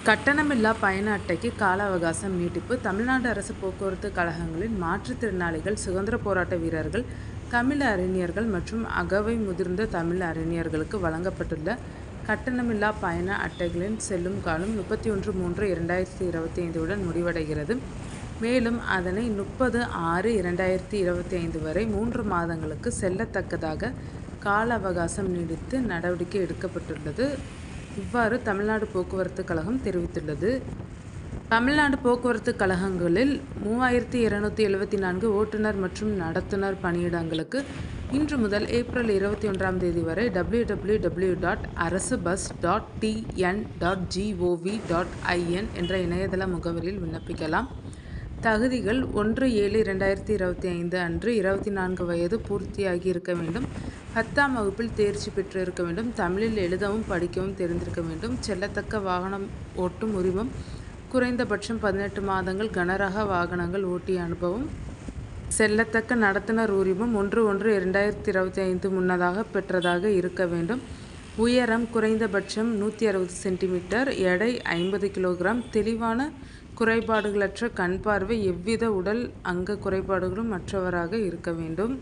கட்டணமில்லா பயண அட்டைக்கு கால அவகாசம் நீட்டிப்பு. தமிழ்நாடு அரசு போக்குவரத்து கழகங்களில் மாற்றுத்திறனாளிகள், சுதந்திர போராட்ட வீரர்கள், தமிழ் அறிஞர்கள் மற்றும் அகவை முதிர்ந்த தமிழ் அறிஞர்களுக்கு வழங்கப்பட்டுள்ள கட்டணமில்லா பயண அட்டைகளின் செல்லும் காலம் 31/3/2025 உடன் முடிவடைகிறது. மேலும் அதனை 30/6/2025 வரை 3 மாதங்களுக்கு செல்லத்தக்கதாக கால அவகாசம் நீடித்து நடவடிக்கை எடுக்கப்பட்டுள்ளது. இவ்வாறு தமிழ்நாடு போக்குவரத்து கழகம் தெரிவித்துள்ளது. தமிழ்நாடு போக்குவரத்து கழகங்களில் 3274 ஓட்டுநர் மற்றும் நடத்துனர் பணியிடங்களுக்கு இன்று முதல் ஏப்ரல் 21 வரை www.arasubus.tn.gov.in என்ற இணையதள முகவரியில் விண்ணப்பிக்கலாம். தகுதிகள்: 1/7/2025 அன்று 24 வயது பூர்த்தியாகி இருக்க வேண்டும். 10ஆம் வகுப்பில் தேர்ச்சி பெற்று இருக்க வேண்டும். தமிழில் எழுதவும் படிக்கவும் தெரிந்திருக்க வேண்டும். செல்லத்தக்க வாகனம் ஓட்டும் உரிமம் குறைந்தபட்சம் 18 மாதங்கள் கனரக வாகனங்கள் ஓட்டிய அனுபவம். செல்லத்தக்க நடத்துனர் உரிமம் 1/1/2025 முன்னதாக பெற்றதாக இருக்க வேண்டும். உயரம் குறைந்தபட்சம் 160 சென்டிமீட்டர், எடை 50 கிலோகிராம், தெளிவான குறைபாடுகளற்ற கண் பார்வை, எவ்வித உடல் அங்க குறைபாடுகளும் அற்றவராக இருக்க வேண்டும்.